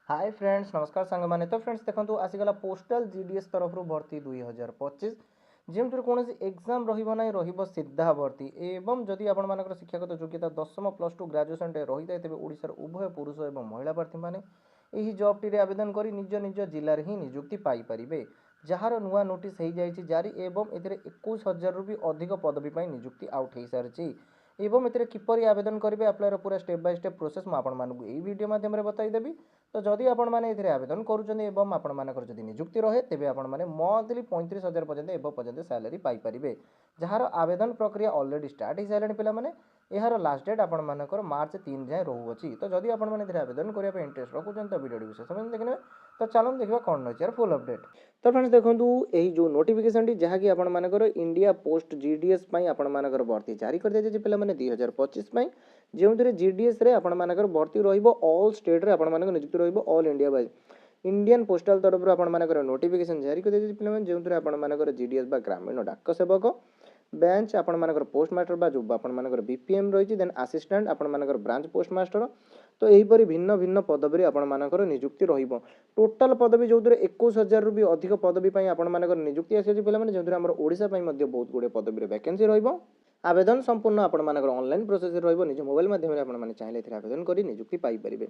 Hi friends नमस्कार सांग मैंने तो फ्रेंड्स देखो आसीगला पोस्टाल जीडीएस तरफ भर्ती 2025 जमि कौन एग्जाम रही सीधा भर्ती एवं जदि आपर शिक्षागत योग्यता 10वीं +2 ग्रेजुएशन रही है तेज ओडिशार उभय पुरुष और महिला प्रार्थी मैंने यही जॉब टी आवेदन कर निज निज जिले ही निजुक्ति पाइपर जार नुआ नोटिस हो जाए जारी एवं ए 21,000 भी अधिक पदवी निजुक्ति आउट हो सारी एवं ए किपर आवेदन करेंगे अप्लायर पूरा स्टेप बाय स्टेप प्रोसेस मुझे वीडियो माध्यम बताईदेवी। तो जदि आपने आवेदन करुँच निजुक्ति रहे तेज आपने मंथली 35,000 पर्यटन सैलरी पाइपर जार आवेदन प्रक्रिया ऑलरेडी स्टार्ट हो सारे पे यार लास्ट डेट आपर मार्च 3 जाए रोचे। तो जदि आपने आवेदन करने इंटरेस्ट रखुन तो वीडियो विशेष देखने तो चलो देखा कौन रही है फुल अपडेट। तो फ्रेंड्स देखो यही जो नोटिफिकेशन जहाँकि आपर इंडिया पोस्ट जीडीएस आपर भर्ती जारी कर दिया पे 2025 जो जीडीएस आपर भर्ती रॉल स्टेट रे नियुक्ति रॉल इंडिया वाइज इंडियन पोस्टाल तरफ आपर नोटिफिकेशन जारी कर दिया पे जो आपर जीडीएस ग्रामीण डाक सेवक बेंच आपर पोस्ट मास्टर जो आपर बीपीएम रही देन आसिस्टेंट आपर ब्रांच पोस्ट मास्टर तो यहीपरि भिन्न भिन्न पदवी आपर निजुक्ति टोटाल पदवी जो 21,000 भी अधिक पदवी आपर निजुक्ति आसी पे जो आम ओडिशा बहुत गुड़े पदवी वैकेंसी रही आवेदन संपूर्ण आपर ऑनलाइन प्रोसेस निज मोबाइल माध्यम चाहिए आवेदन कर निजुक्ति पाइपर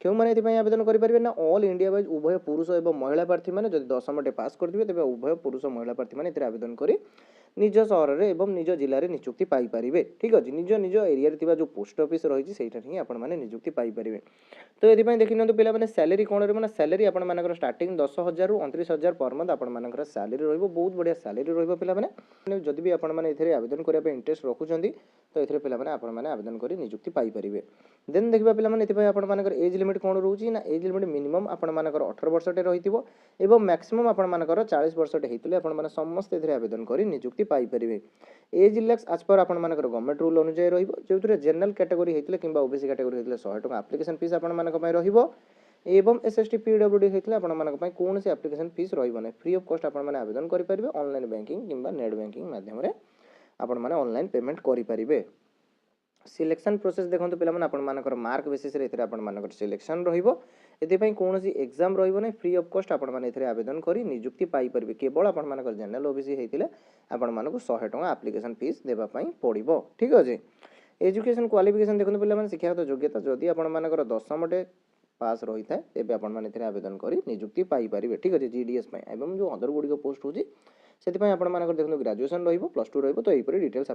क्यों मैंने आवेदन करेंगे ना ऑल इंडिया वाइज उभय पुरुष और महिला प्रार्थी मैंने जब 10वीं पास करेंगे तेज उभय पुरुष महिला प्रार्थी मैंने आवेदन कर निज सहर में एवं निज जिले में निजुक्ति पाइपर ठीक अच्छे निज निज एरिया जो पोस्ट ऑफिस रही है आपने निजुक्ति पाइपर। तो ये देखिए पे सैलरी कौन रहा सैलरी आपर स्टार्टिंग 10,000 ରୁ 29,000 पर मंथ आपर सैलरी बहुत बढ़िया सैलरी पे जदि भी आपने आवेदन करने इंटरेस्ट रखुच्च तो ये पे आवेदन कर निजुक्ति पाइपर। देन देखा पे आपर एज लिमिट कौन रोचे ना एज लिमिट मिनिमम आपर 18 वर्षटे रही मैक्सिमम आपर 40 वर्षटे होते हैं समस्त आवेदन कर निजुक्ति पाइपर। एज रिलैक्स आज पर आपर गवर्नमेंट रूल अनुसार जो जनरल कैटेगरी होते कि ओबीसी कैटेगरी होते 100 टका एप्लिकेशन फीस आप एवं एसएसटी पीडब्ल्यूडी होते हैं कौन से एप्लिकेशन फीस रही फ्री ऑफ कॉस्ट आपने आवेदन करेंगे ऑनलाइन बैंकिंग किंबा नेट बैंकिंग माध्यम आपने ऑनलाइन पेमेंट करेंगे। सिलेक्शन प्रोसेस देखो पे मार्क बेसिस आपर सिलेक्शन रही कौन सी एग्जाम रही फ्री ऑफ कॉस्ट आपने आवेदन कर निजुक्ति पाइपर केवल आपर जनरल ओबीसी होते आपको 100 टका एप्लिकेशन फीस देवाई पड़ो ठीक अच्छे। एजुकेशन क्वालिफिकेशन देखो पे शिक्षागत योग्यता जदि आपर 10वीं पास रही है तेज आपने आवेदन कर निजुक्ति पाइपर ठीक अच्छे जीडीएस एवं जो अदर गुड़िक पोस्ट होती से आपर देखो ग्रेजुएशन +2 रही तो यहीपरि डिटेल्स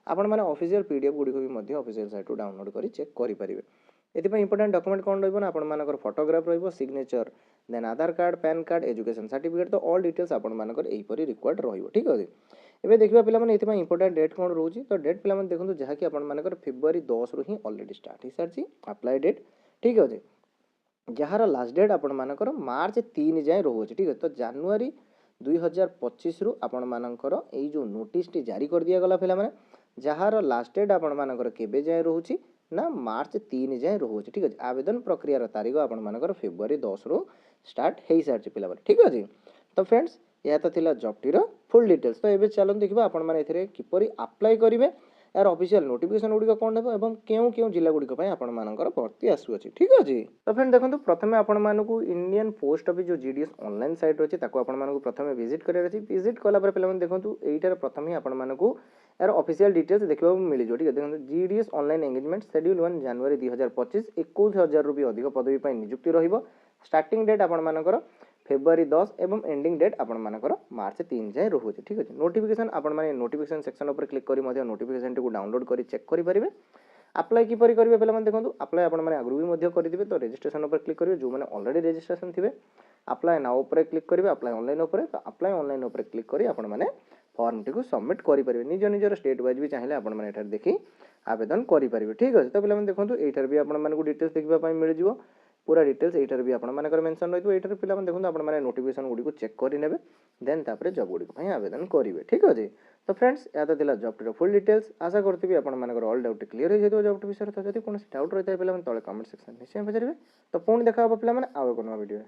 आपर ऑफिशियल पीडीएफ गुड़िक भी ऑफिशियल साइट डाउनलोड कर चेक करेंगे। ये इंपोर्टेंट डॉक्यूमेंट कौन रहा आपर photograph signature then Aadhaar card PAN card education certificate तो ऑल डिटेल्स आपर यहीपरि रिक्वायर्ड रही ठीक अच्छे। एवं देखा पे इंपोर्टेंट डेट कौन रोचे तो डेट पे देखो जहाँकि आपर फेब्रुआरी 10 रु ही ऑलरेडी स्टार्ट हो सारी अप्लाई डेट ठीक अच्छे जार लास्ट डेट आपर मार्च 3 जाए रोचे ठीक है। तो जानुरी 2025 रु आपर जो नोटिस टी जारी कर दिगला पे जार लास्ट डेट आपर केवे जाए रोचे ना मार्च 3 जाए रोचे ठीक अच्छे। आवेदन प्रक्रियार तारीख आपर फेब्रुआरी 10 रु स्टार्ट हो सारी पे ठीक अच्छे। तो फ्रेंड्स यह तो थिला जॉब टीर फुल डिटेल्स। तो ये चलो देखा आपने किपरि अप्लाई करेंगे यार ऑफिशियल नोटिफिकेशन गुड़िक कौन है और क्यों क्यों जिला गुड़िक आपर भर्ती आसूँ ठीक अच्छे। तो फ्रेंड देखो प्रथम आपको इंडियन पोस्ट ऑफिस जो जीडीएस ऑनलाइन साइट अच्छी आपको प्रथम विजिट करार अच्छी विजिट कलापर पे देखो यहींटार प्रथम ही आपको यार ऑफिशियल डिटेल्स देखा मिल जाए ठीक है। देखो जीडीएस ऑनलाइन एंगेजमेंट शेड्यूल 1 जनवरी 2025 21,000 भी अधिक पदवी निजुक्ति रही स्टार्टिंग डेट आपर फेब्रुआरी 10 एवं एंडिंग डेट आपर मार्च 3 जाए रोचे ठीक अच्छे। नोटिफिकेशन आपने नोटिफिकेशन सेक्शन पर क्लिक कर नोटिफिकेशन टी डाउनलोड कर चेक करेंगे। अप्लाई किपर करेंगे पे देखो अप्लाई आपने आगु भी करेंगे तो रजिस्ट्रेशन पर क्लिक करेंगे जो मैंने ऑलरेडी रजिस्ट्रेशन थे अप्लाई नाउ पर क्लिक करेंगे अप्लाई ऑनलाइन उपर तो अप्लाई ऑनलाइन उपर क्लिक कर आपने फॉर्म टी सबमिट करेंगे निज निजर स्टेट वाइज भी चाहिए आपने देखी आवेदन करेंगे ठीक अच्छे। तो पे देखो ये भी आपको डिटेल्स देखा मिल जाए पूरा डिटेल्स ये भी आपर मेंशन रही है ये पे देखो आपने नोटिफिकेशन गुड़ी चेक करेंगे देन तापर जॉब गुड़िक आवेदन करेंगे ठीक अच्छे। तो फ्रेंड्स या तो थिला जॉब टीर फुल डिटेल्स आशा करती आपर ऑल डाउट क्लियर हो जाए जॉब टी विषय तो जब कौन डाउट रही है पे तले कमेंट सेक्शन निश्चय पचारे। तो पुणी देखा पे आउ एक वीडियो।